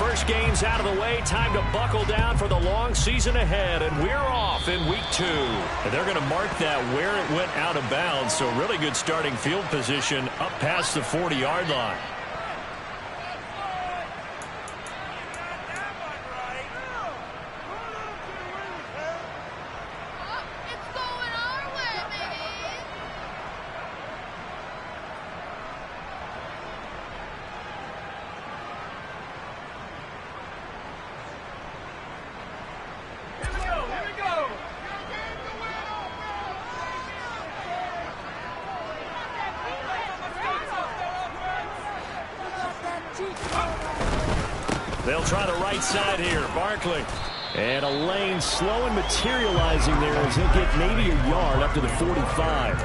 First game's out of the way. Time to buckle down for the long season ahead. And we're off in week 2. And they're going to mark that where it went out of bounds. So really good starting field position up past the 40-yard line. They'll try the right side here. Barkley. And a lane slow and materializing there as he'll get maybe a yard up to the 45.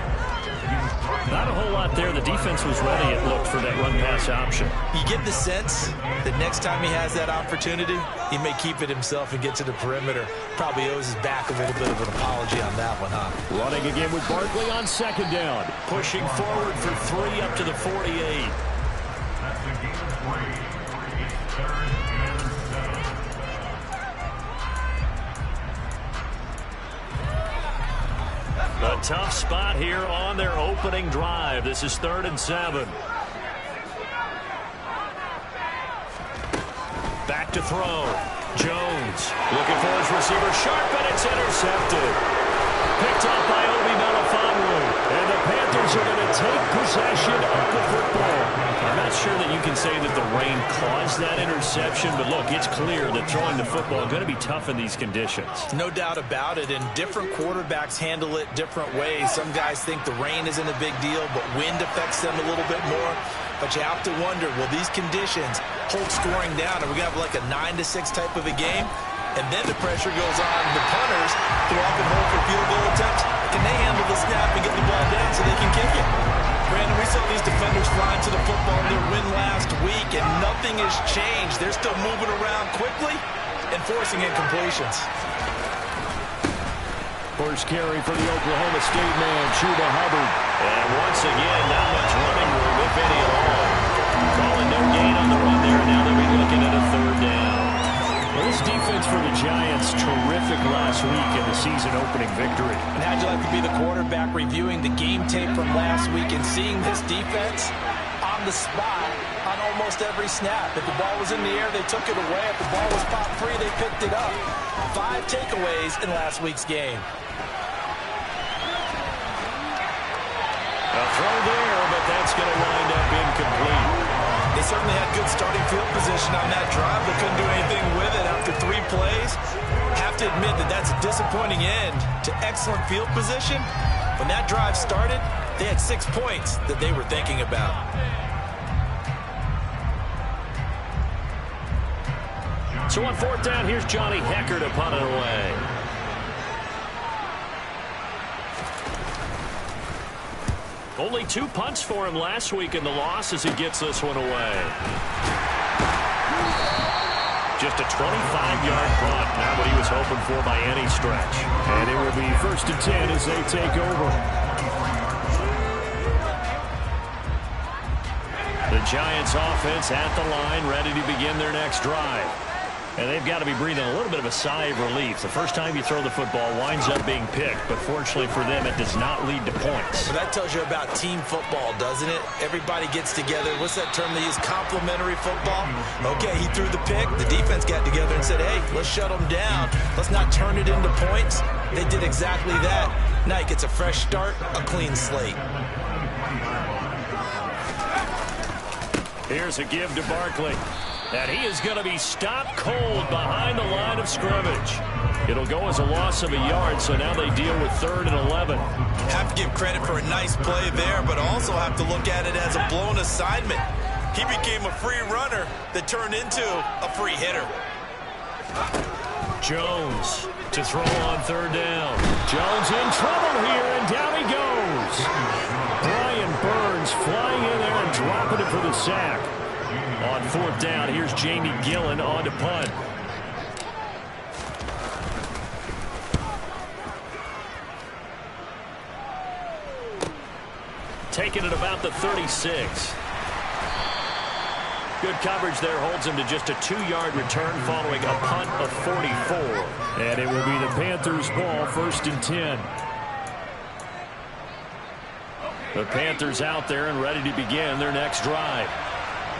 Not a whole lot there. The defense was ready, it looked, for that run-pass option. You get the sense that next time he has that opportunity, he may keep it himself and get to the perimeter. Probably owes his back a little bit of an apology on that one, huh? Running again with Barkley on second down. Pushing forward for 3 up to the 48. That's the game of play. Third and 7. A tough spot here on their opening drive. This is 3rd and 7. Back to throw. Jones looking for his receiver. Sharp, and it's intercepted. Picked up by Obi Melifonwu. And the Panthers are going to take possession of the football. I'm not sure that you can say that the rain caused that interception, but look, it's clear that throwing the football is going to be tough in these conditions. No doubt about it, and different quarterbacks handle it different ways. Some guys think the rain isn't a big deal, but wind affects them a little bit more. But you have to wonder, will these conditions hold scoring down? Are we going to have like a 9-6 type of a game? And then the pressure goes on the punters to walk and hold for field goal attempts. Can they handle the snap and get the ball down so they can kick it? Brandon, we saw these defenders flying to the football in their win last week, and nothing has changed. They're still moving around quickly and forcing incompletions. First carry for the Oklahoma State man, Chuba Hubbard. And once again, not much running room, if any at all. Calling no gain on the run there, and now they'll be looking at a 3rd down. Well, this defense for the Giants, terrific last week in the season-opening victory. And how'd you like to be the quarterback reviewing the game tape from last week and seeing this defense on the spot on almost every snap? If the ball was in the air, they took it away. If the ball was popped free, they picked it up. 5 takeaways in last week's game. A throw there, but that's going to wind up incomplete. They certainly had good starting field position on that drive, but couldn't do anything with it after 3 plays. Have to admit that that's a disappointing end to excellent field position. When that drive started, they had 6 points that they were thinking about. So on 4th down, here's Johnny Hekker to punt it away. Only 2 punts for him last week in the loss as he gets this one away. Just a 25-yard punt, not what he was hoping for by any stretch. And it will be 1st and 10 as they take over. The Giants offense at the line, ready to begin their next drive. And they've got to be breathing a little bit of a sigh of relief. The first time you throw the football winds up being picked, but fortunately for them, it does not lead to points. Well, that tells you about team football, doesn't it? Everybody gets together. What's that term they use? Complementary football? Okay, he threw the pick. The defense got together and said, hey, let's shut them down. Let's not turn it into points. They did exactly that. Now he gets a fresh start, a clean slate. Here's a give to Barkley. And he is going to be stopped cold behind the line of scrimmage. It'll go as a loss of a yard, so now they deal with 3rd and 11. Have to give credit for a nice play there, but also have to look at it as a blown assignment. He became a free runner that turned into a free hitter. Jones to throw on 3rd down. Jones in trouble here, and down he goes. Brian Burns flying in there and dropping it for the sack. On 4th down, here's Jamie Gillen on to punt. Taking it about the 36. Good coverage there holds him to just a 2-yard return following a punt of 44. And it will be the Panthers' ball, 1st and 10. The Panthers out there and ready to begin their next drive.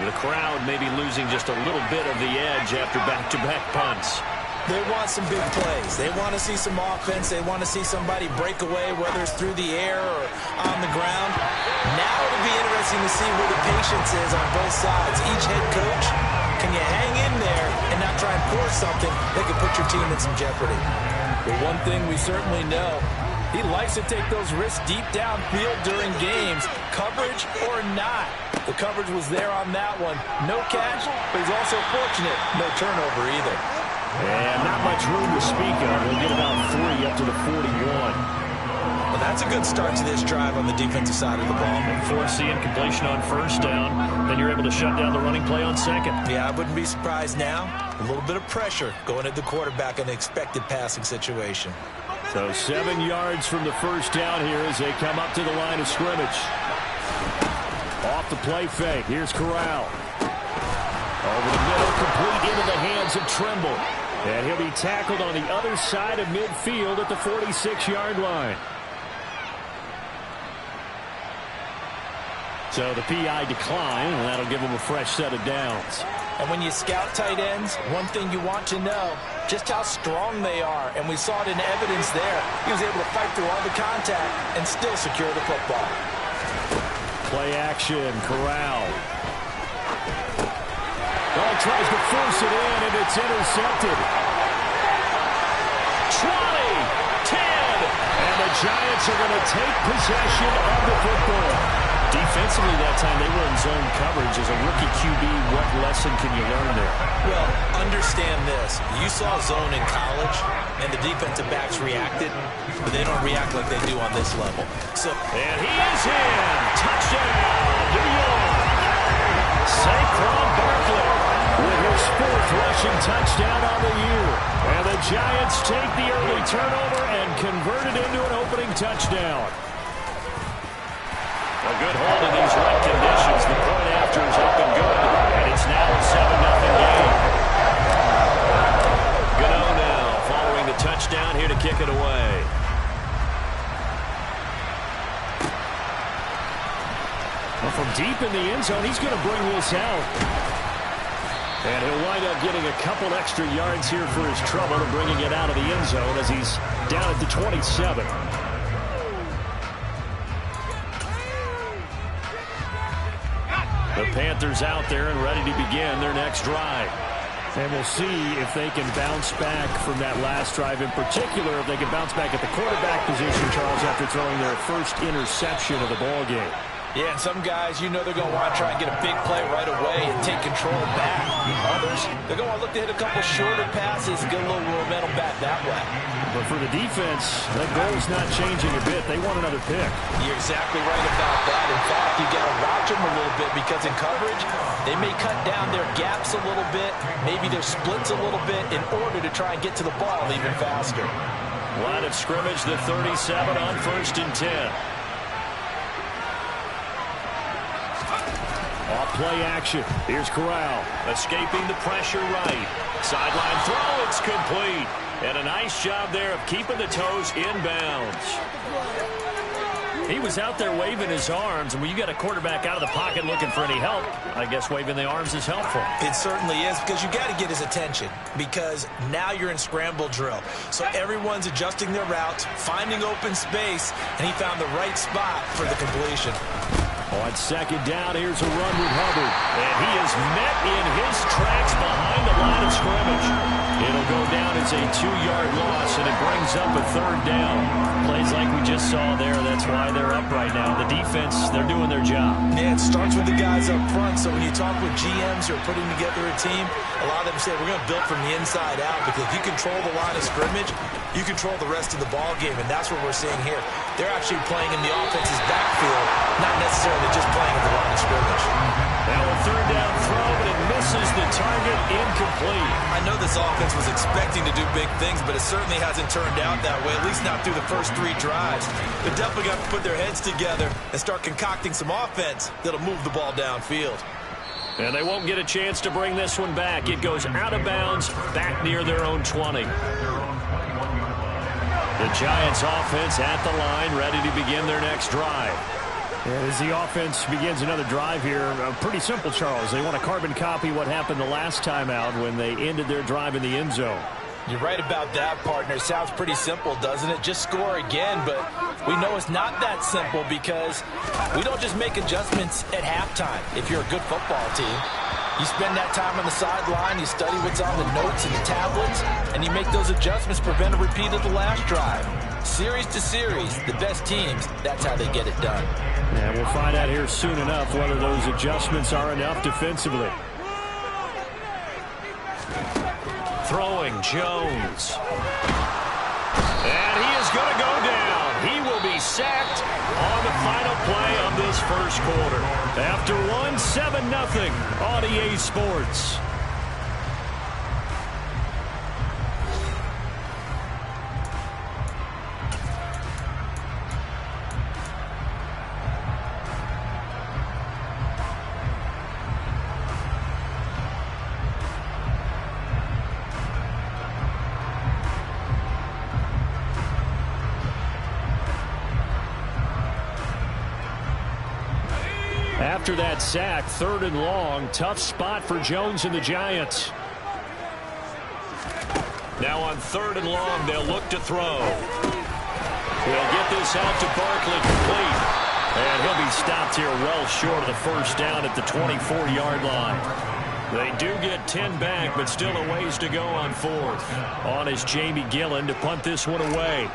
The crowd may be losing just a little bit of the edge after back-to-back punts. They want some big plays. They want to see some offense. They want to see somebody break away, whether it's through the air or on the ground. Now it'll be interesting to see where the patience is on both sides. Each head coach, can you hang in there and not try and force something that could put your team in some jeopardy? But one thing we certainly know, he likes to take those risks deep downfield during games, coverage or not. The coverage was there on that one. No catch, but he's also fortunate. No turnover either. And not much room to speak of. He'll get about 3 up to the 41. Well, that's a good start to this drive on the defensive side of the ball. And force the incompletion on 1st down. Then you're able to shut down the running play on 2nd. Yeah, I wouldn't be surprised now. A little bit of pressure going at the quarterback in an expected passing situation. So 7 yards from the 1st down here as they come up to the line of scrimmage. Off the play fake. Here's Corral. Over the middle, complete into the hands of Trimble. And he'll be tackled on the other side of midfield at the 46-yard line. So the PI decline, and that'll give him a fresh set of downs. And when you scout tight ends, one thing you want to know, just how strong they are. And we saw it in evidence there. He was able to fight through all the contact and still secure the football. Play action, Corral. Oh, tries to force it in, and it's intercepted. 20, 10, and the Giants are going to take possession of the football. Defensively that time, they were in zone coverage. As a rookie QB, what lesson can you learn there? Well, understand this. You saw zone in college, and the defensive backs reacted, but they don't react like they do on this level. And he is in. Touchdown, New York. Saquon Barkley with his 4th rushing touchdown on the year. And the Giants take the early turnover and convert it into an opening touchdown. A good hold in these wet conditions. The point after is up and good. And it's now a 7-0 game. Gano now following the touchdown here to kick it away. Well, from deep in the end zone, he's going to bring this out. And he'll wind up getting a couple extra yards here for his trouble and bringing it out of the end zone as he's down at the 27. The Panthers out there and ready to begin their next drive. And we'll see if they can bounce back from that last drive. In particular, if they can bounce back at the quarterback position, Charles, after throwing their first interception of the ball game. Yeah, and some guys, you know they're going to want to try and get a big play right away and take control back. Others, they're going to look to hit a couple shorter passes and get a little momentum back that way. But for the defense, that goal's not changing a bit. They want another pick. You're exactly right about that. In fact, you got to watch them a little bit because in coverage, they may cut down their gaps a little bit, maybe their splits a little bit in order to try and get to the ball even faster. Line of scrimmage, the 37 on 1st and 10. Off play action. Here's Corral. Escaping the pressure right. Sideline throw, it's complete. And a nice job there of keeping the toes inbounds. He was out there waving his arms, and when you got a quarterback out of the pocket looking for any help, I guess waving the arms is helpful. It certainly is, because you got to get his attention, because now you're in scramble drill. So everyone's adjusting their routes, finding open space, and he found the right spot for the completion. On 2nd down, here's a run with Hubbard. And he is met in his tracks behind the line of scrimmage. It'll go down as a 2-yard loss, and it brings up a 3rd down. Plays like we just saw there, that's why they're up right now. The defense, they're doing their job. Yeah, it starts with the guys up front, so when you talk with GMs who are putting together a team, a lot of them say we're going to build from the inside out, because if you control the line of scrimmage, you control the rest of the ball game, and that's what we're seeing here. They're actually playing in the offense's backfield, not necessarily just playing at the line of scrimmage. Now a 3rd down throw, but it misses the target, incomplete. I know this offense was expecting to do big things, but it certainly hasn't turned out that way, at least not through the first 3 drives. They're definitely going to put their heads together and start concocting some offense that'll move the ball downfield. And they won't get a chance to bring this one back. It goes out of bounds, back near their own 20. The Giants offense at the line, ready to begin their next drive. As the offense begins another drive here, pretty simple, Charles. They want to carbon copy what happened the last time out when they ended their drive in the end zone. You're right about that, partner. Sounds pretty simple, doesn't it? Just score again, but we know it's not that simple because we don't just make adjustments at halftime if you're a good football team. You spend that time on the sideline, you study what's on the notes and the tablets, and you make those adjustments, prevent a repeat of the last drive. Series to series, the best teams, that's how they get it done. And we'll find out here soon enough whether those adjustments are enough defensively. Throwing Jones. And he is going to go down. He will be sacked on the final play of this first quarter. After one, 7-0 on EA Sports. After that sack, 3rd and long, tough spot for Jones and the Giants. Now on 3rd and long, they'll look to throw. He'll get this out to Barkley complete. And he'll be stopped here well short of the first down at the 24-yard line. They do get 10 back, but still a ways to go on 4th. On is Jamie Gillen to punt this one away.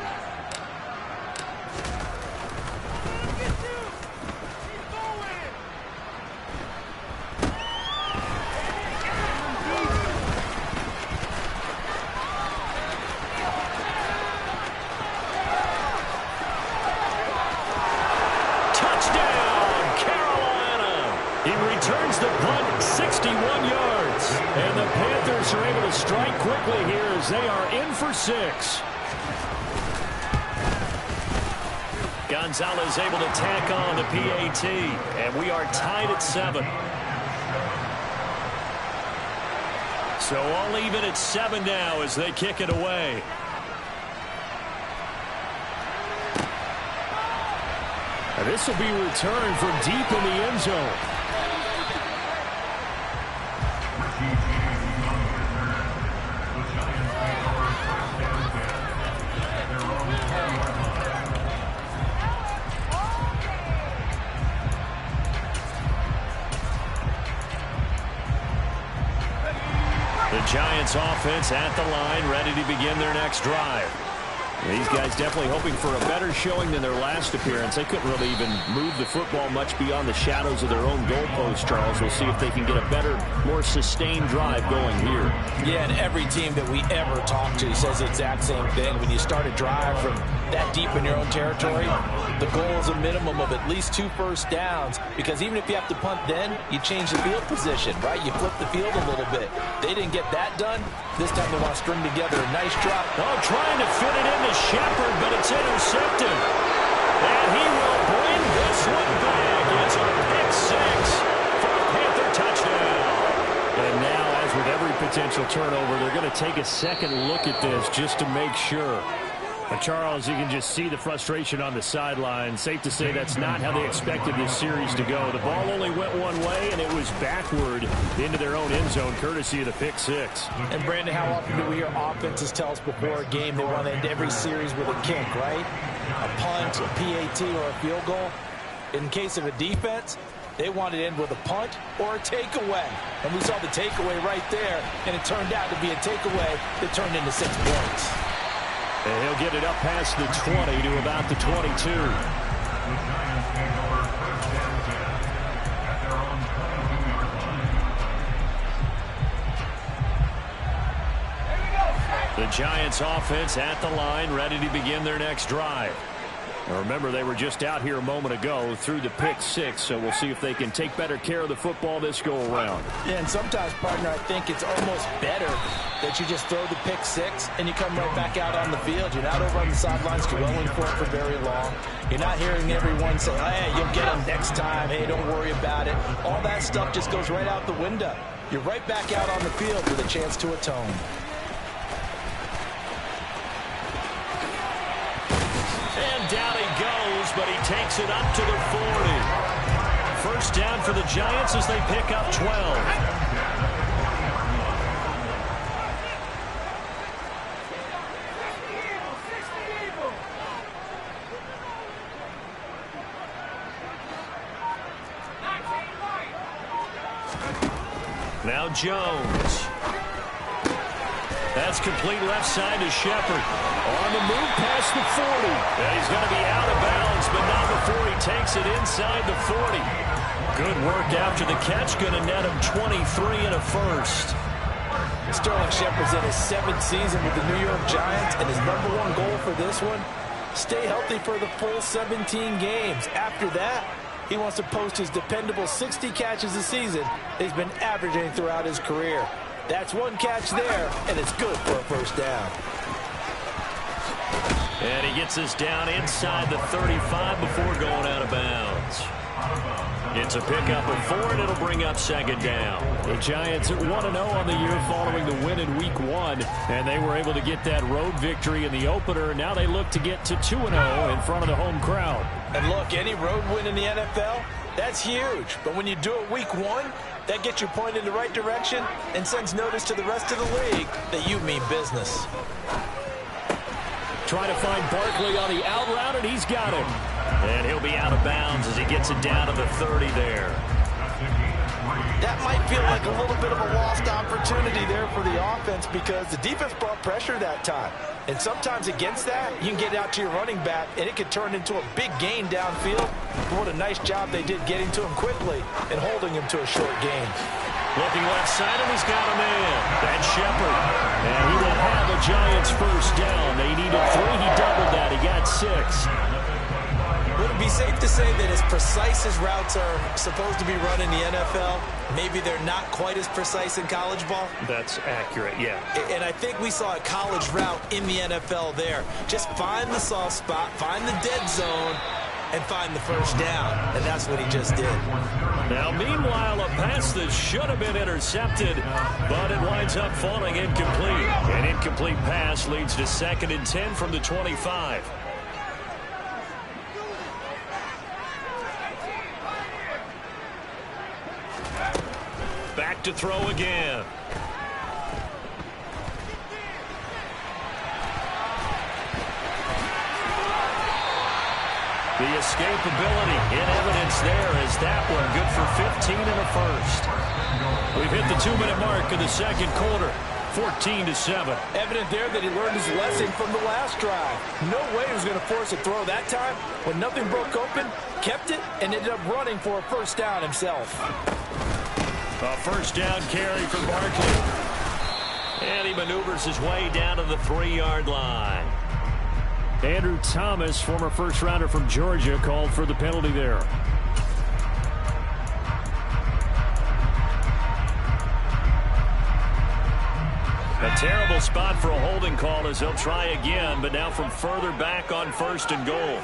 Returns the punt 61 yards. And the Panthers are able to strike quickly here as they are in for 6. Gonzalez able to tack on the PAT. And we are tied at 7. So all even at 7 now as they kick it away. And this will be returned from deep in the end zone. The Giants offense at the line, ready to begin their next drive. These guys definitely hoping for a better showing than their last appearance. They couldn't really even move the football much beyond the shadows of their own goalpost, Charles. We'll see if they can get a better, more sustained drive going here. Yeah, and every team that we ever talk to says the exact same thing. When you start a drive from that deep in your own territory, the goal is a minimum of at least 2 first downs, because even if you have to punt then, you change the field position, right? You flip the field a little bit. They didn't get that done. This time they want to string together a nice drop. Oh, trying to fit it into Shepard, but it's intercepted. And he will bring this one back. It's a pick 6 for a Panther touchdown. And now, as with every potential turnover, they're going to take a second look at this just to make sure. But Charles, you can just see the frustration on the sideline. Safe to say that's not how they expected this series to go. The ball only went one way, and it was backward into their own end zone, courtesy of the pick 6. And, Brandon, how often do we hear offenses tell us before a game they want to end every series with a kick, right? A punt, a PAT, or a field goal. In case of a defense, they want to end with a punt or a takeaway. And we saw the takeaway right there, and it turned out to be a takeaway that turned into 6 points. And he'll get it up past the 20 to about the 22. The Giants offense at the line, ready to begin their next drive. Remember, they were just out here a moment ago through the pick six, so we'll see if they can take better care of the football this go-around. Yeah, and sometimes, partner, I think it's almost better that you just throw the pick six and you come right back out on the field. You're not over on the sidelines dwelling for it for very long. You're not hearing everyone say, hey, you'll get them next time. Hey, don't worry about it. All that stuff just goes right out the window. You're right back out on the field with a chance to atone. And down he goes, but he takes it up to the 40. First down for the Giants as they pick up 12. Now Jones. That's complete left side to Shepard. On the move past the 40. And he's going to be out of bounds, but not before he takes it inside the 40. Good work after the catch. Going to net him 23 and a first. Sterling Shepard's in his 7th season with the New York Giants, and his #1 goal for this one, stay healthy for the full 17 games. After that, he wants to post his dependable 60 catches a season he's been averaging throughout his career. That's one catch there, and it's good for a first down. And he gets us down inside the 35 before going out of bounds. It's a pickup of 4, and it'll bring up second down. The Giants at 1-0 on the year following the win in Week 1, and they were able to get that road victory in the opener. Now they look to get to 2-0 in front of the home crowd. And look, any road win in the NFL, that's huge. But when you do it Week 1, that gets you pointed in the right direction and sends notice to the rest of the league that you mean business. Trying to find Barkley on the out route, and he's got him. And he'll be out of bounds as he gets it down to the 30 there. That might feel like a little bit of a lost opportunity there for the offense because the defense brought pressure that time. And sometimes against that, you can get out to your running back, and it could turn into a big gain downfield. What a nice job they did getting to him quickly and holding him to a short gain. Looking left side, and he's got him in. That's Shepard. And he will have the Giants first down. They needed 3. He doubled that. He got 6. Would it be safe to say that as precise as routes are supposed to be run in the NFL, maybe they're not quite as precise in college ball? That's accurate, yeah. And I think we saw a college route in the NFL there. Just find the soft spot, find the dead zone, and find the first down. And that's what he just did. Now, meanwhile, a pass that should have been intercepted, but it winds up falling incomplete. An incomplete pass leads to 2nd and 10 from the 25. Back to throw again. The escapability in evidence there as that one good for 15 and a first. We've hit the 2-minute mark in the second quarter. 14-7. Evident there that he learned his lesson from the last drive. No way he was going to force a throw that time. When nothing broke open, kept it, and ended up running for a first down himself. A first down carry for Barkley. And he maneuvers his way down to the 3-yard line. Andrew Thomas, former first-rounder from Georgia, called for the penalty there. A terrible spot for a holding call as they'll try again, but now from further back on 1st and goal.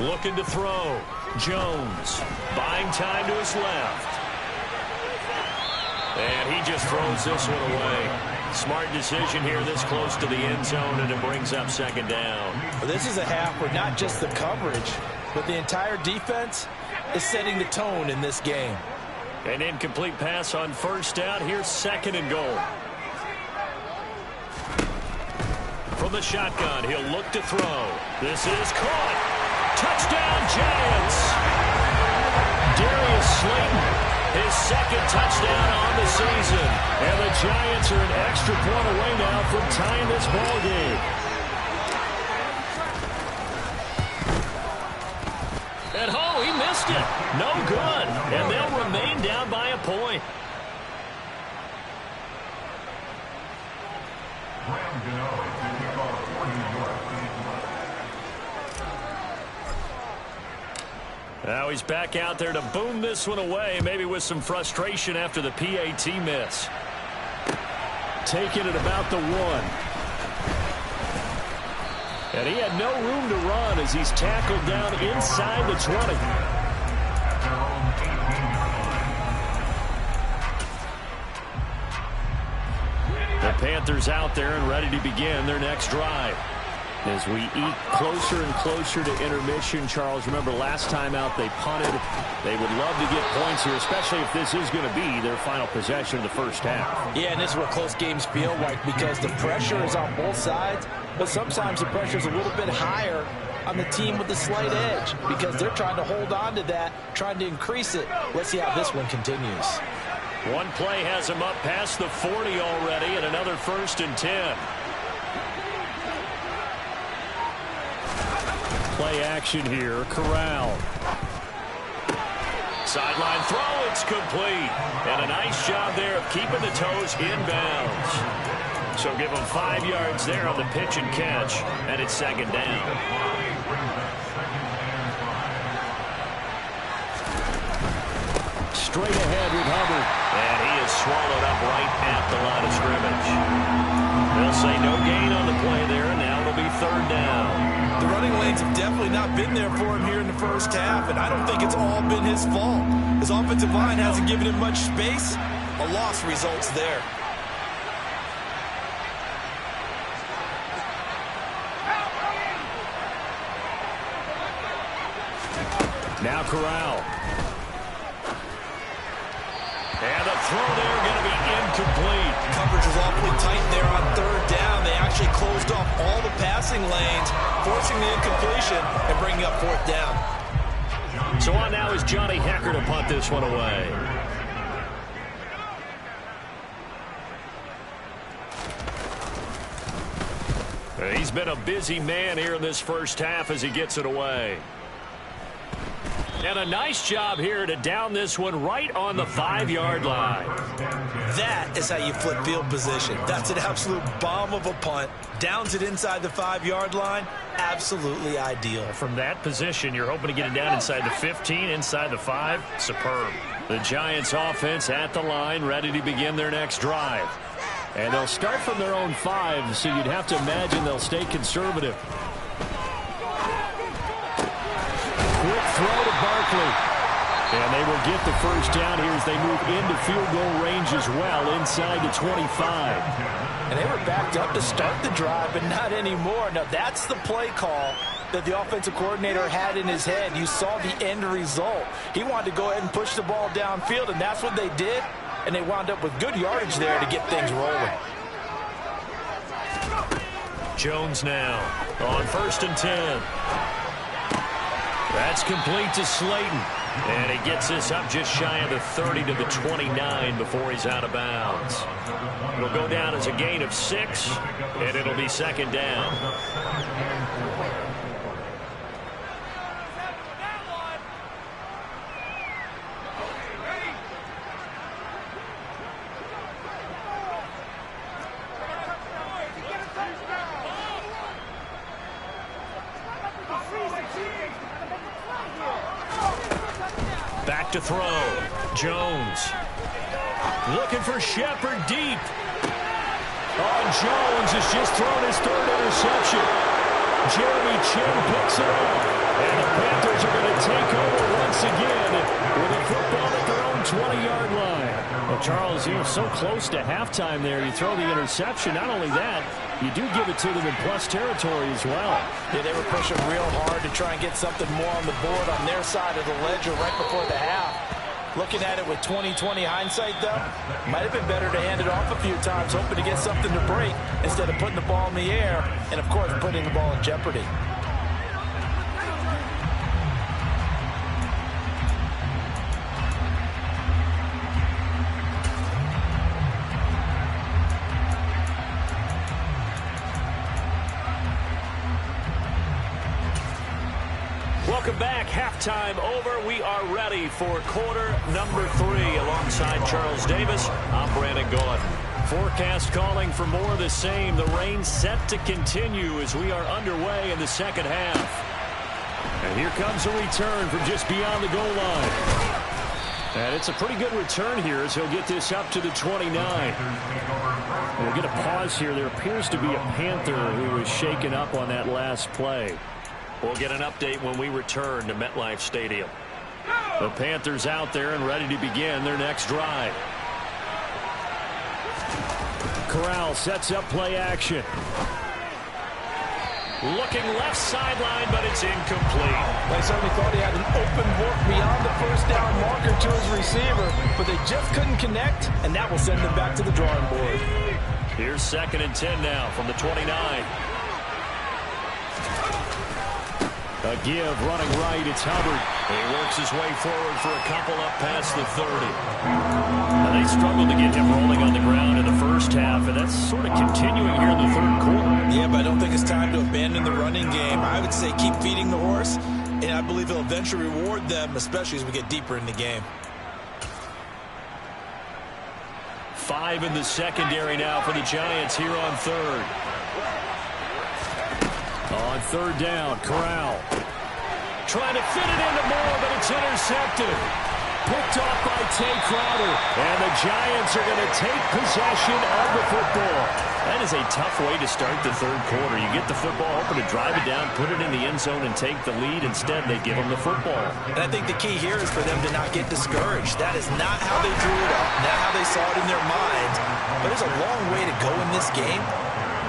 Looking to throw. Jones buying time to his left. And he just throws this one away. Smart decision here this close to the end zone, and it brings up 2nd down. Well, this is a half where not just the coverage, but the entire defense is setting the tone in this game. An incomplete pass on 1st down. Here's 2nd and goal. From the shotgun, he'll look to throw. This is caught. Touchdown, Giants. Darius Slayton, his 2nd touchdown on the season. And the Giants are an extra point away now from tying this ball game. At home, he missed it. No good. And they'll remain down by a point. Now he's back out there to boom this one away, maybe with some frustration after the PAT miss. Taking it about the 1. And he had no room to run as he's tackled down inside the 20. The Panthers out there and ready to begin their next drive. As we eke closer and closer to intermission, Charles, remember last time out they punted. They would love to get points here, especially if this is going to be their final possession of the first half. Yeah, and this is what close games feel like because the pressure is on both sides, but sometimes the pressure is a little bit higher on the team with the slight edge because they're trying to hold on to that, trying to increase it. Let's see how this one continues. One play has him up past the 40 already, and another 1st and 10. Play action here. Corral. Sideline throw. It's complete. And a nice job there of keeping the toes inbounds. So give them 5 yards there on the pitch and catch, and it's 2nd down. Straight ahead with Hubbard. And he is swallowed up right at the line of scrimmage. They'll say no gain on the play there, and now it'll be 3rd down. The running lanes have definitely not been there for him here in the first half, and I don't think it's all been his fault. His offensive line hasn't given him much space. A loss results there. Now Corral. And the throw there going to be incomplete. Coverage was awfully tight there on 3rd down. They actually closed off all the passing lanes, forcing the incompletion and bringing up 4th down. So on now is Johnny Hekker to punt this one away. He's been a busy man here in this first half as he gets it away. And a nice job here to down this one right on the 5-yard line. That is how you flip field position. That's an absolute bomb of a punt. Downs it inside the 5-yard line. Absolutely ideal. From that position, you're hoping to get it down inside the 15, inside the 5. Superb. The Giants offense at the line, ready to begin their next drive. And they'll start from their own 5, so you'd have to imagine they'll stay conservative. Quick throw to Barkley. And they will get the first down here as they move into field goal range as well, inside the 25. And they were backed up to start the drive, but not anymore. Now, that's the play call that the offensive coordinator had in his head. You saw the end result. He wanted to go ahead and push the ball downfield, and that's what they did. And they wound up with good yardage there to get things rolling. Jones now on 1st and 10. That's complete to Slayton. And he gets this up just shy of the 30 to the 29 before he's out of bounds. It'll go down as a gain of 6, and it'll be 2nd down. Back to throw. Jones. Looking for Shepard deep. Oh, Jones has just thrown his 3rd interception. Jeremy Chinn picks it up. And the Panthers are going to take over once again with a football at their own 20-yard line. Well, Charles, you know, so close to halftime there. You throw the interception. Not only that, you do give it to them in plus territory as well. Yeah, they were pushing real hard to try and get something more on the board on their side of the ledger right before the half. Looking at it with 20/20 hindsight, though, might have been better to hand it off a few times, hoping to get something to break instead of putting the ball in the air and, of course, putting the ball in jeopardy. Welcome back. Halftime over. We are ready for quarter number 3. Alongside Charles Davis, I'm Brandon Gaudin. Forecast calling for more of the same. The rain set to continue as we are underway in the second half. And here comes a return from just beyond the goal line. And it's a pretty good return here as he'll get this up to the 29. We'll get a pause here. There appears to be a Panther who was shaken up on that last play. We'll get an update when we return to MetLife Stadium. The Panthers out there and ready to begin their next drive. Corral sets up play action. Looking left sideline, but it's incomplete. They certainly thought he had an open look beyond the first down marker to his receiver, but they just couldn't connect, and that will send them back to the drawing board. Here's 2nd and 10 now from the 29. A give running right. It's Hubbard. He works his way forward for a couple up past the 30. Now they struggled to get him rolling on the ground in the first half, and that's sort of continuing here in the third quarter. Yeah, but I don't think it's time to abandon the running game. I would say keep feeding the horse, and I believe he'll eventually reward them, especially as we get deeper in the game. 5 in the secondary now for the Giants here on 3rd. On 3rd down, Corral. Trying to fit it into Moore, but it's intercepted. Picked off by Tay Crowder. And the Giants are going to take possession of the football. That is a tough way to start the third quarter. You get the football, hoping to drive it down, put it in the end zone, and take the lead. Instead, they give them the football. And I think the key here is for them to not get discouraged. That is not how they drew it up, not how they saw it in their minds. But there's a long way to go in this game.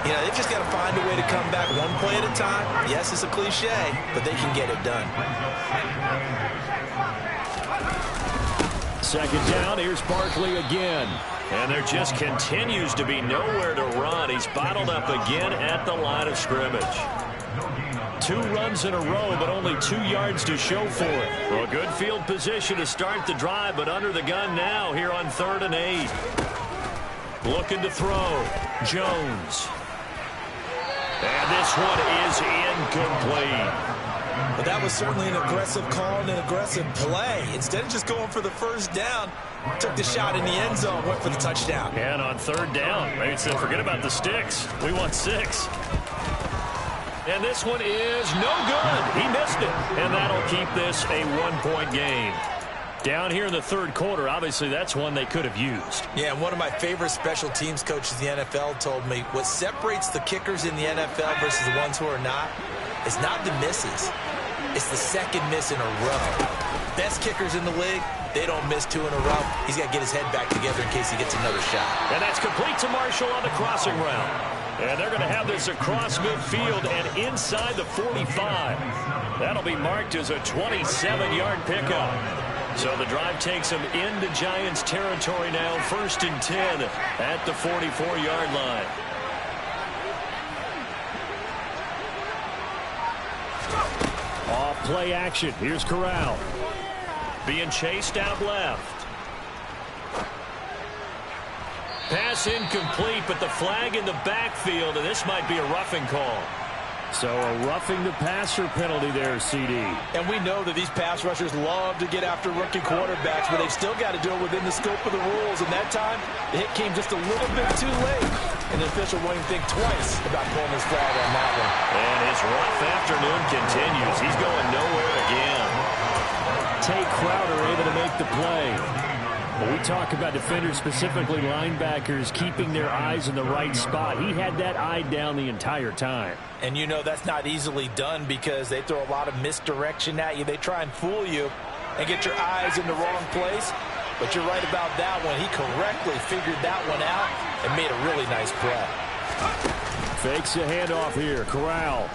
You know, they've just got to find a way to come back one play at a time. Yes, it's a cliche, but they can get it done. 2nd down, here's Barkley again. And there just continues to be nowhere to run. He's bottled up again at the line of scrimmage. 2 runs in a row, but only 2 yards to show for it. Well, good field position to start the drive, but under the gun now here on 3rd and 8. Looking to throw. Jones. And this one is incomplete. But that was certainly an aggressive call and an aggressive play. Instead of just going for the first down, took the shot in the end zone, went for the touchdown. And on 3rd down, maybe said, forget about the sticks. We want 6. And this one is no good. He missed it. And that'll keep this a 1-point game. Down here in the third quarter, obviously that's one they could have used. Yeah, and one of my favorite special teams coaches in the NFL told me what separates the kickers in the NFL versus the ones who are not is not the misses. It's the second miss in a row. Best kickers in the league, they don't miss 2 in a row. He's got to get his head back together in case he gets another shot. And that's complete to Marshall on the crossing route. And they're going to have this across midfield and inside the 45. That'll be marked as a 27-yard pickup. So the drive takes them into Giants territory now. 1st and 10 at the 44-yard line. Off play action. Here's Corral. Being chased out left. Pass incomplete, but the flag in the backfield, and this might be a roughing call. So a roughing the passer penalty there, CD. And we know that these pass rushers love to get after rookie quarterbacks, but they've still got to do it within the scope of the rules. And that time, the hit came just a little bit too late. And the official won't even think twice about pulling his flag on that one. And his rough afternoon continues. He's going nowhere again. Tay Crowder able to make the play. When we talk about defenders, specifically linebackers, keeping their eyes in the right spot, he had that eye down the entire time. And you know that's not easily done because they throw a lot of misdirection at you. They try and fool you and get your eyes in the wrong place. But you're right about that one. He correctly figured that one out and made a really nice play. Fakes a handoff here. Corral.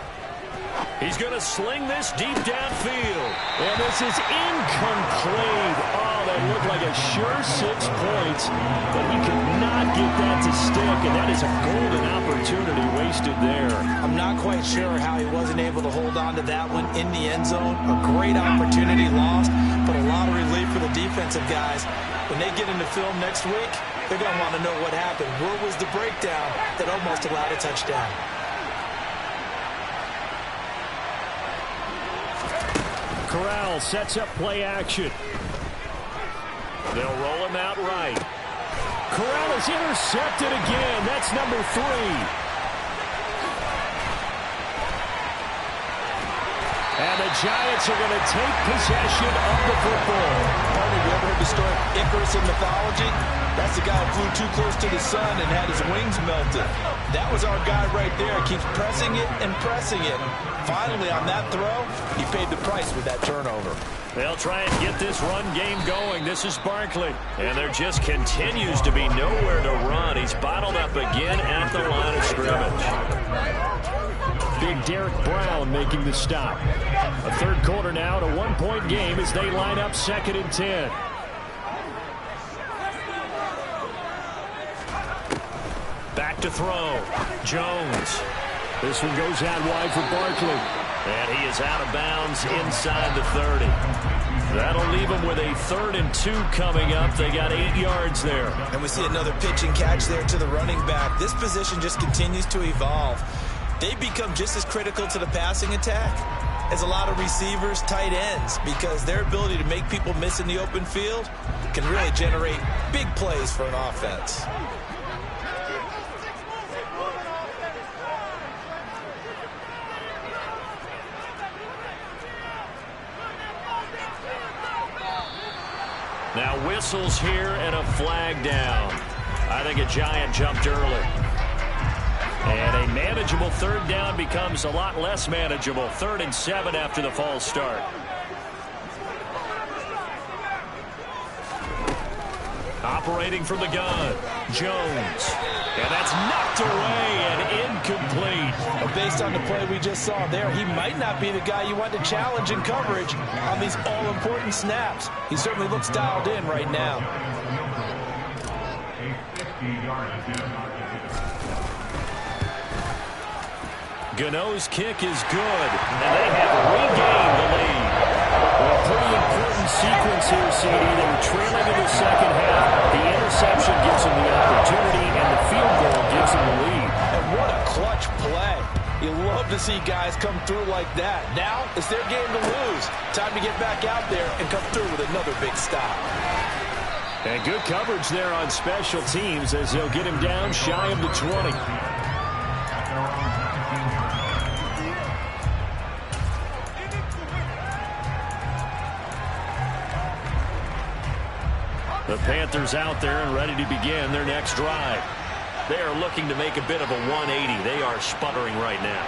He's going to sling this deep downfield. And this is incomplete. Oh, that looked like a sure 6 points. But he could not get that to stick. And that is a golden opportunity wasted there. I'm not quite sure how he wasn't able to hold on to that one in the end zone. A great opportunity lost, but a lot of relief for the defensive guys. When they get into film next week, they're going to want to know what happened. Where was the breakdown that almost allowed a touchdown? Corral sets up play action. They'll roll him out right. Corral is intercepted again. That's number 3. And the Giants are going to take possession of the football. Partner, have you ever heard the story of Icarus in mythology? That's the guy who flew too close to the sun and had his wings melted. That was our guy right there. Keeps pressing it and pressing it. Finally, on that throw, he paid the price with that turnover. They'll try and get this run game going. This is Barkley. And there just continues to be nowhere to run. He's bottled up again at the line of scrimmage. Big Derek Brown making the stop. A third quarter now, to 1-point game as they line up 2nd and 10. Back to throw. Jones. This one goes out wide for Barkley. And he is out of bounds inside the 30. That'll leave him with a 3rd and 2 coming up. They got 8 yards there. And we see another pitch and catch there to the running back. This position just continues to evolve. They become just as critical to the passing attack as a lot of receivers, tight ends, because their ability to make people miss in the open field can really generate big plays for an offense. Now whistles here and a flag down. I think a Giant jumped early. And a manageable 3rd down becomes a lot less manageable. 3rd and 7 after the false start. Operating from the gun, Jones. And that's knocked away and incomplete. Well, based on the play we just saw there, he might not be the guy you want to challenge in coverage on these all-important snaps. He certainly looks dialed in right now. Gano's kick is good, and they have regained the lead. Well, a pretty important sequence here, CD. They were trailing in the second half. The interception gives them the opportunity, and the field goal gives them the lead. And what a clutch play. You love to see guys come through like that. Now it's their game to lose. Time to get back out there and come through with another big stop. And good coverage there on special teams as they'll get him down shy of the 20. The Panthers out there and ready to begin their next drive. They are looking to make a bit of a 180. They are sputtering right now.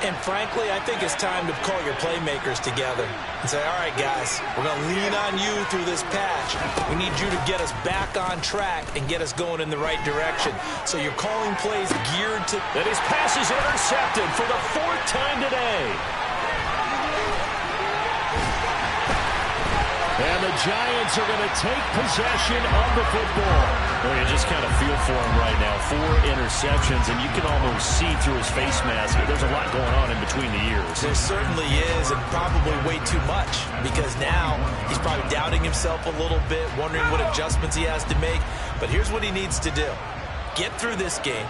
And frankly, I think it's time to call your playmakers together and say, all right, guys, we're going to lean on you through this patch. We need you to get us back on track and get us going in the right direction. So you're calling plays geared to... And his pass is intercepted for the 4th time today. And the Giants are going to take possession of the football. Well, you just kind of feel for him right now. 4 interceptions, and you can almost see through his face mask. There's a lot going on in between the ears. There certainly is, and probably way too much, because now he's probably doubting himself a little bit, wondering what adjustments he has to make. But here's what he needs to do. Get through this game.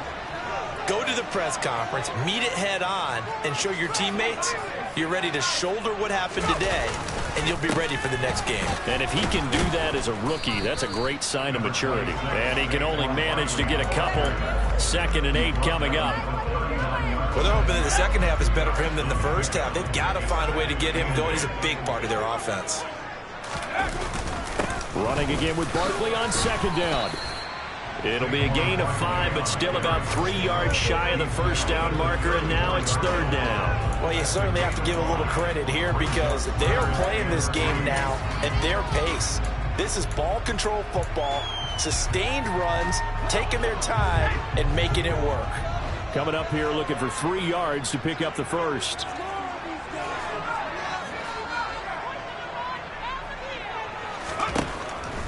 Go to the press conference, meet it head on, and show your teammates you're ready to shoulder what happened today, and you'll be ready for the next game. And if he can do that as a rookie, that's a great sign of maturity. And he can only manage to get a couple. 2nd and 8 coming up. Well, they're hoping that the second half is better for him than the first half. They've got to find a way to get him going. He's a big part of their offense. Running again with Barkley on 2nd down. It'll be a gain of 5, but still about 3 yards shy of the 1st down marker, and now it's 3rd down. Well, you certainly have to give a little credit here because they're playing this game now at their pace. This is ball control football, sustained runs, taking their time, and making it work. Coming up here looking for 3 yards to pick up the 1st.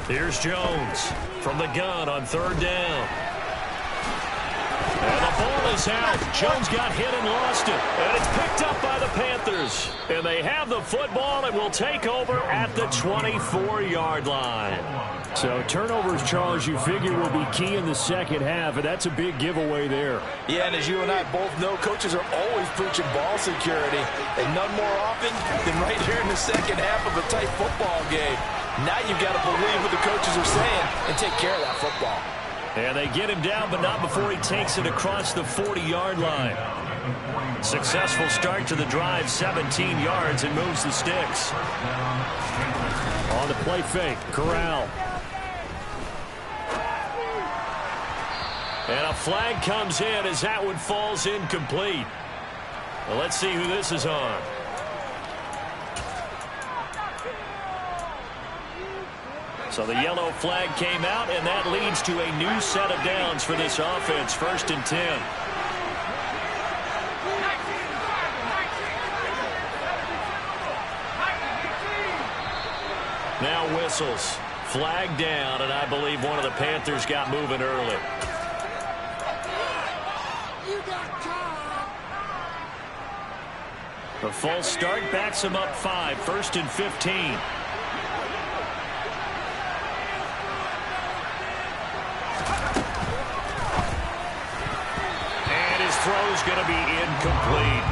Here's Jones from the gun on 3rd down. And the ball is out. Jones got hit and lost it. And it's picked up by the Panthers. And they have the football and will take over at the 24-yard line. So turnovers, Charles, you figure will be key in the second half, and that's a big giveaway there. Yeah, and as you and I both know, coaches are always preaching ball security, and none more often than right here in the second half of a tight football game. Now you've got to believe what the coaches are saying and take care of that football. And they get him down, but not before he takes it across the 40-yard line. Successful start to the drive, 17 yards, and moves the sticks. On the play fake, Corral. And a flag comes in as that one falls incomplete. Well, let's see who this is on. So the yellow flag came out, and that leads to a new set of downs for this offense. 1st and 10. Now whistles. Flag down, and I believe one of the Panthers got moving early. The false start backs him up 5. 1st and 15. And his throw's going to be incomplete.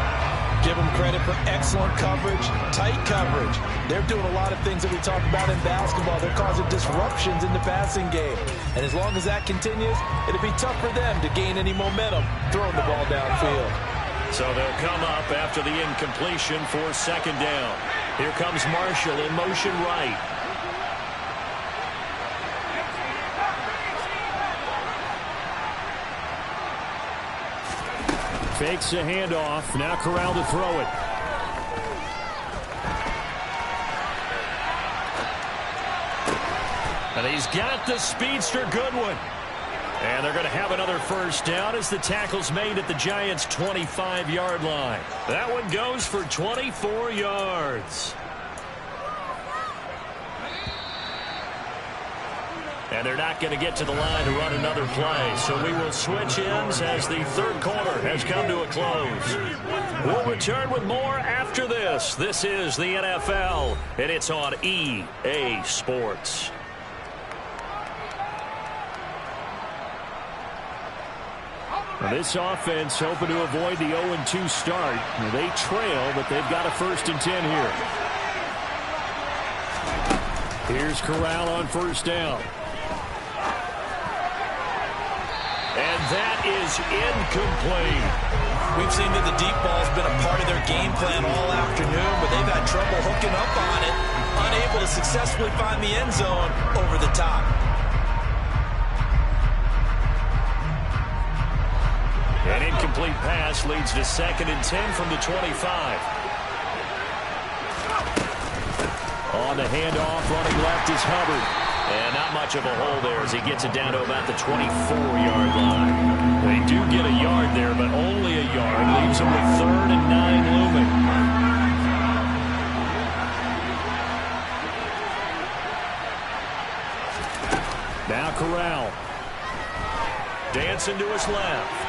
Give them credit for excellent coverage, tight coverage. They're doing a lot of things that we talk about in basketball. They're causing disruptions in the passing game. And as long as that continues, it'll be tough for them to gain any momentum throwing the ball downfield. So they'll come up after the incompletion for 2nd down. Here comes Marshall in motion right. Fakes a handoff. Now Corral to throw it. And he's got the speedster Goodwin. And they're going to have another 1st down as the tackle's made at the Giants' 25-yard line. That one goes for 24 yards. And they're not going to get to the line to run another play. So we will switch ends as the 3rd quarter has come to a close. We'll return with more after this. This is the NFL, and it's on EA Sports. Now this offense hoping to avoid the 0-2 start. Now they trail, but they've got a 1st and 10 here. Here's Corral on 1st down. And that is incomplete. We've seen that the deep ball's been a part of their game plan all afternoon, but they've had trouble hooking up on it, unable to successfully find the end zone over the top. An incomplete pass leads to 2nd and 10 from the 25. On the handoff, running left is Hubbard. And not much of a hole there as he gets it down to about the 24-yard line. They do get a yard there, but only a yard. Leaves them with 3rd and 9 looming. Now Corral. Dancing to his left.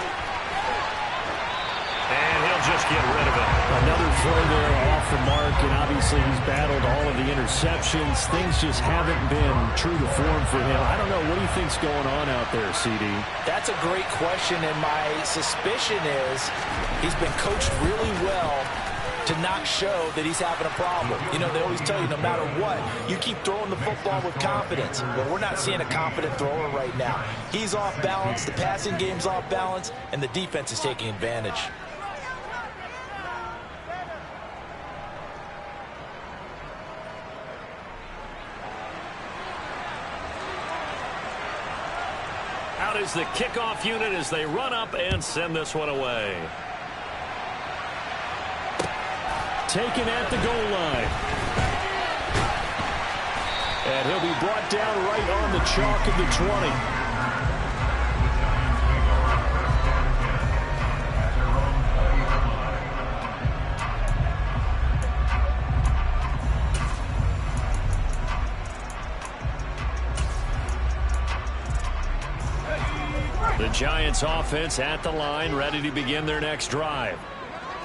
And he'll just get rid of it. Another throw there off the mark, and obviously he's battled all of the interceptions. Things just haven't been true to form for him. I don't know. What do you think's going on out there, CD? That's a great question, and my suspicion is he's been coached really well to not show that he's having a problem. You know, they always tell you no matter what, you keep throwing the football with confidence. But we're not seeing a confident thrower right now. He's off balance, the passing game's off balance, and the defense is taking advantage. Out is the kickoff unit as they run up and send this one away. Taken at the goal line. And he'll be brought down right on the chalk of the 20. The Giants offense at the line, ready to begin their next drive.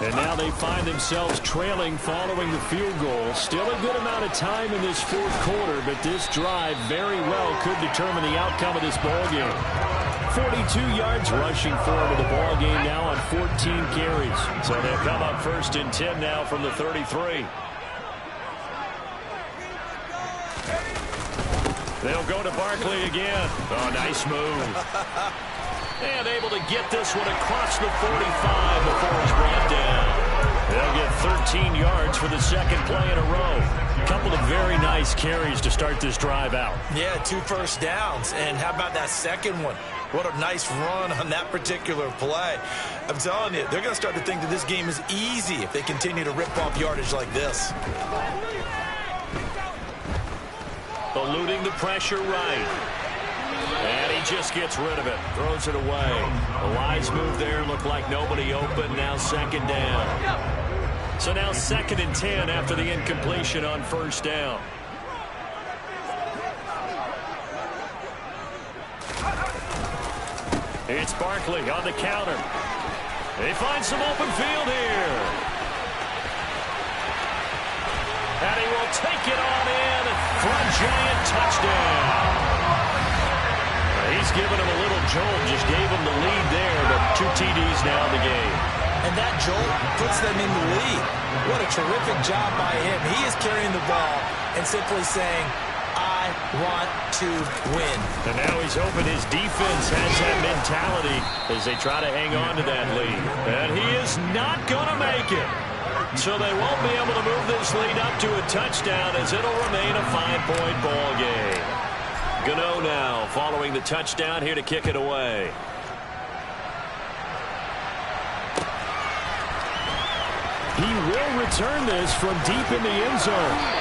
And now they find themselves trailing following the field goal. Still a good amount of time in this 4th quarter, but this drive very well could determine the outcome of this ball game. 42 yards rushing forward to the ball game now on 14 carries. So they'll come up 1st and 10 now from the 33. They'll go to Barkley again. Oh, nice move. And able to get this one across the 45 before he's brought down. They'll get 13 yards for the second play in a row. A couple of very nice carries to start this drive out. Yeah, 2 first downs. And how about that second one? What a nice run on that particular play. I'm telling you, they're going to start to think that this game is easy if they continue to rip off yardage like this. Eluding the pressure right. And he just gets rid of it. Throws it away. The wise move there. Looked like nobody open. Now second down. So now 2nd and 10 after the incompletion on first down. It's Barkley on the counter. They find some open field here. And he will take it on in for a giant touchdown. He's given him a little jolt, just gave him the lead there, but 2 TDs now in the game. And that jolt puts them in the lead. What a terrific job by him. He is carrying the ball and simply saying, I want to win. And now he's hoping his defense has that mentality as they try to hang on to that lead. And he is not going to make it. So they won't be able to move this lead up to a touchdown as it'll remain a 5-point ball game. Gano now following the touchdown here to kick it away. He will return this from deep in the end zone.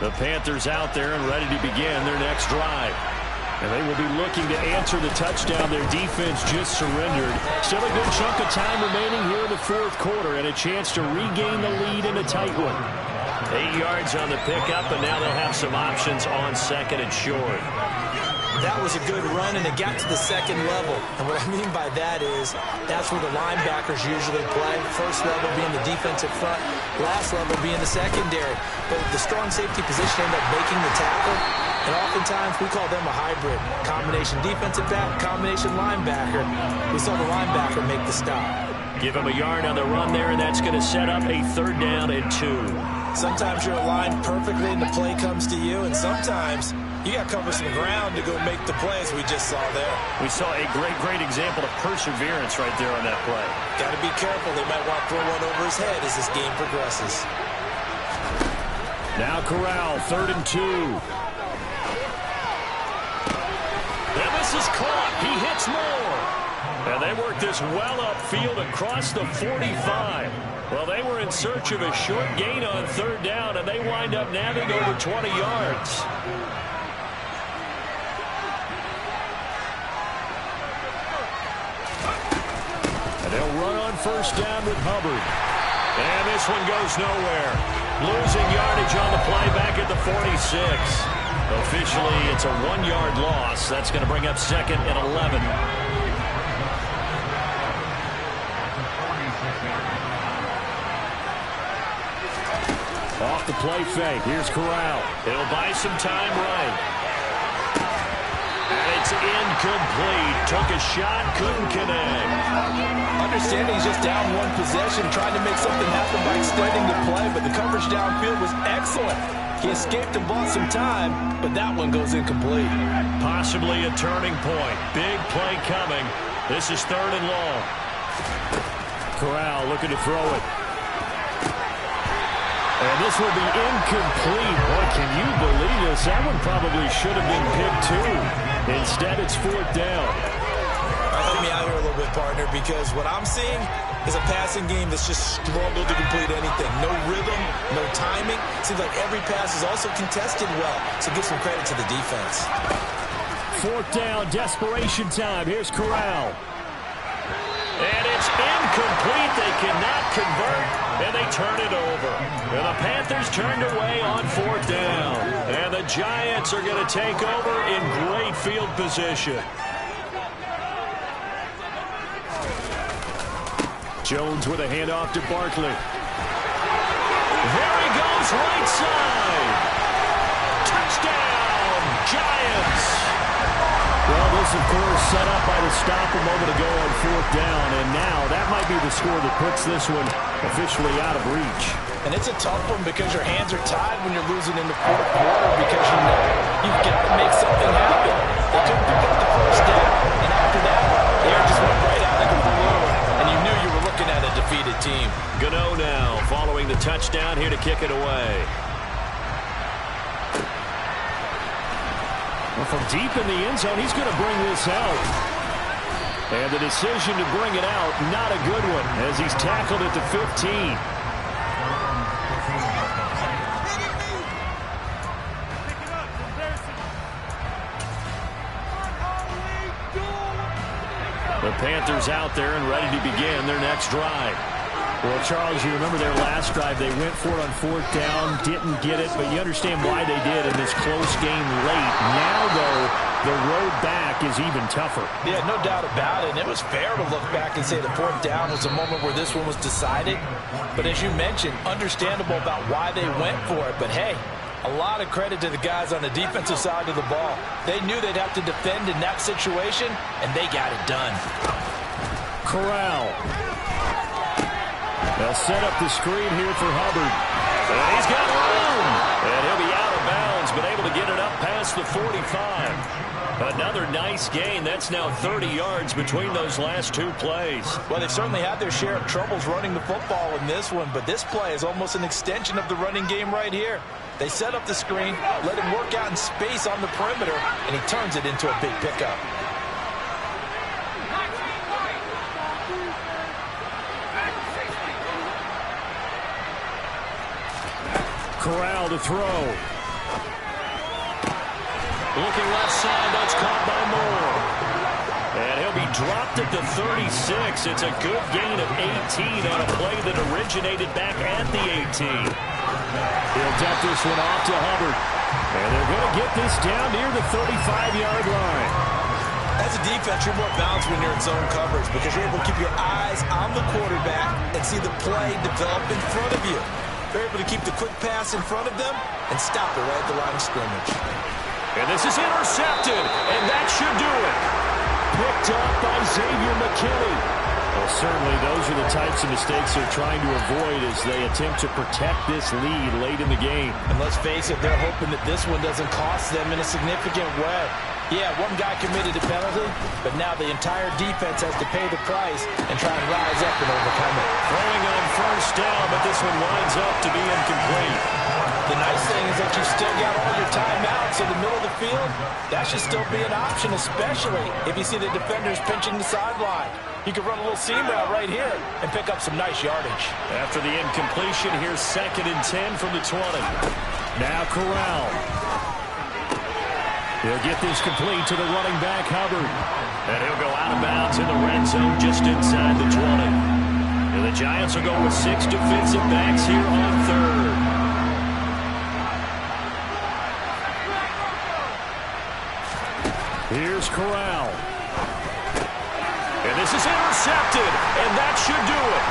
The Panthers out there and ready to begin their next drive. And they will be looking to answer the touchdown their defense just surrendered. Still a good chunk of time remaining here in the 4th quarter and a chance to regain the lead in a tight one. 8 yards on the pickup, and now they'll have some options on 2nd and short. That was a good run, and it got to the 2nd level. And what I mean by that is that's where the linebackers usually play. First level being the defensive front, last level being the secondary. But the strong safety position ended up making the tackle. And oftentimes we call them a hybrid. Combination defensive back, combination linebacker. We saw the linebacker make the stop. Give him a yard on the run there, and that's going to set up a 3rd down and 2. Sometimes you're aligned perfectly and the play comes to you, and sometimes you got to cover some ground to go make the plays we just saw there. We saw a great example of perseverance right there on that play. Got to be careful. They might want to throw one over his head as this game progresses. Now Corral, 3rd and 2. And this is caught. He hits more. And they work this well upfield across the 45. Well, they were in search of a short gain on 3rd down, and they wind up nabbing over 20 yards. And they'll run on 1st down with Hubbard. And this one goes nowhere. Losing yardage on the play back at the 46. Officially, it's a 1-yard loss. That's going to bring up 2nd and 11. Off the play fake. Here's Corral. It'll buy some time right. And it's incomplete. Took a shot, couldn't connect. Understanding he's just down 1 possession, trying to make something happen by extending the play, but the coverage downfield was excellent. He escaped and bought some time, but that one goes incomplete. Possibly a turning point. Big play coming. This is 3rd and long. Corral looking to throw it. And this will be incomplete. Boy, can you believe this? That one probably should have been picked too. Instead, it's 4th down. Help me out here a little bit, partner, because what I'm seeing is a passing game that's just struggled to complete anything. No rhythm, no timing. Seems like every pass is also contested well, so give some credit to the defense. 4th down, desperation time. Here's Corral. And it's incomplete. They cannot convert, and they turn it over. And the Panthers turned away on 4th down. And the Giants are going to take over in great field position. Jones with a handoff to Barkley. There he goes, right side. Touchdown, Giants. Well, this, of course, set up by the stop a moment ago on 4th down, and now that might be the score that puts this one officially out of reach. And it's a tough one because your hands are tied when you're losing in the 4th quarter because you know you've got to make something happen. They couldn't pick up the first down, and after that, the air just went right out of the balloon, and you knew you were looking at a defeated team. Gano now following the touchdown here to kick it away. Well, from deep in the end zone, he's going to bring this out. And the decision to bring it out, not a good one, as he's tackled at the 15. The Panthers out there and ready to begin their next drive. Well, Charles, you remember their last drive. They went for it on 4th down, didn't get it, but you understand why they did in this close game late. Now, though, the road back is even tougher. Yeah, no doubt about it. And it was fair to look back and say the 4th down was a moment where this one was decided. But as you mentioned, understandable about why they went for it. But, hey, a lot of credit to the guys on the defensive side of the ball. They knew they'd have to defend in that situation, and they got it done. Corral. They'll set up the screen here for Hubbard. And he's got room. And he'll be out of bounds, but able to get it up past the 45. Another nice gain. That's now 30 yards between those last two plays. Well, they've certainly had their share of troubles running the football in this one, but this play is almost an extension of the running game right here. They set up the screen, let him work out in space on the perimeter, and he turns it into a big pickup. Corral to throw. Looking left side, that's caught by Moore. And he'll be dropped at the 36. It's a good gain of 18 on a play that originated back at the 18. He'll dump this one off to Hubbard. And they're going to get this down near the 35-yard line. As a defense, you're more balanced when you're in zone coverage because you're able to keep your eyes on the quarterback and see the play develop in front of you. They're able to keep the quick pass in front of them and stop it right at the line of scrimmage. And this is intercepted, and that should do it. Picked up by Xavier McKinney. Well, certainly those are the types of mistakes they're trying to avoid as they attempt to protect this lead late in the game. And let's face it, they're hoping that this one doesn't cost them in a significant way. Yeah, one guy committed a penalty, but now the entire defense has to pay the price and try and rise up and overcome it. Throwing on first down, but this one winds up to be incomplete. The nice thing is that you've still got all your timeouts in the middle of the field. That should still be an option, especially if you see the defenders pinching the sideline. You can run a little seam route right here and pick up some nice yardage. After the incompletion, here's 2nd and 10 from the 20. Now Corral. He'll get this complete to the running back, Hubbard. And he'll go out of bounds in the red zone just inside the 20. And the Giants will go with 6 defensive backs here on 3rd. Here's Corral. And this is intercepted, and that should do it.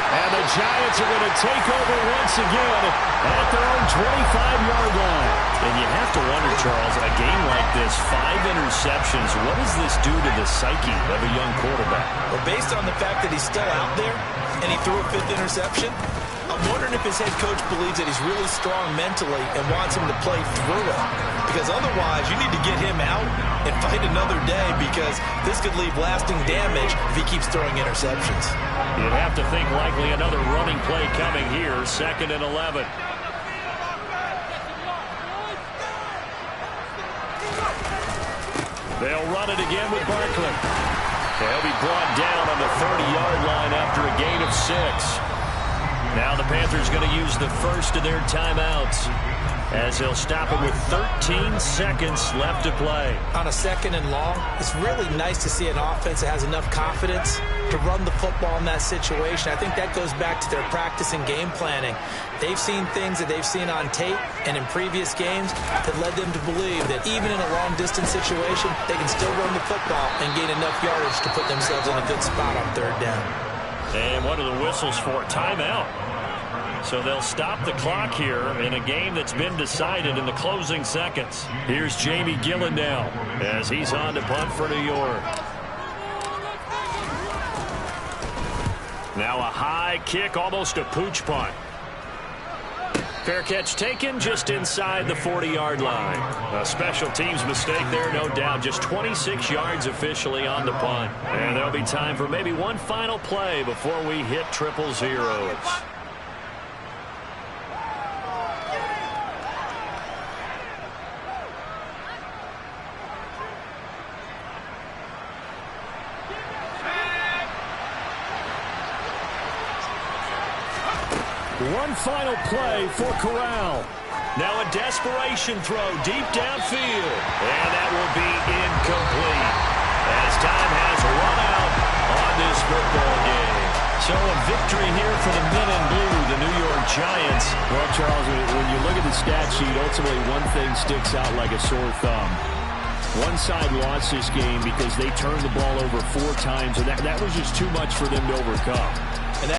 And the Giants are going to take over once again at their own 25-yard line. And you have to wonder, Charles, a game like this, 5 interceptions, what does this do to the psyche of a young quarterback? Well, based on the fact that he's still out there and he threw a 5th interception, I'm wondering if his head coach believes that he's really strong mentally and wants him to play through it. Because otherwise, you need to get him out and fight another day because this could leave lasting damage if he keeps throwing interceptions. You'd have to think likely another running play coming here, 2nd and 11. They'll run it again with Barkley. They'll be brought down on the 30-yard line after a gain of 6. Now the Panthers going to use the first of their timeouts as they'll stop it with 13 seconds left to play. On a 2nd and long, it's really nice to see an offense that has enough confidence to run the football in that situation. I think that goes back to their practice and game planning. They've seen things that they've seen on tape and in previous games that led them to believe that even in a long-distance situation, they can still run the football and gain enough yardage to put themselves in a good spot on 3rd down. And what are the whistles for? Timeout. So they'll stop the clock here in a game that's been decided in the closing seconds. Here's Jamie Gillen now as he's on to punt for New York. Now a high kick, almost a pooch punt. Fair catch taken just inside the 40-yard line. A special teams mistake there, no doubt. Just 26 yards officially on the punt. And there'll be time for maybe one final play before we hit triple zeros. One final play for Corral. Now a desperation throw deep downfield. And that will be incomplete as time has run out on this football game. So a victory here for the men in blue, the New York Giants. Well, Charles, when you look at the stat sheet, ultimately one thing sticks out like a sore thumb. One side lost this game because they turned the ball over 4 times, and that was just too much for them to overcome.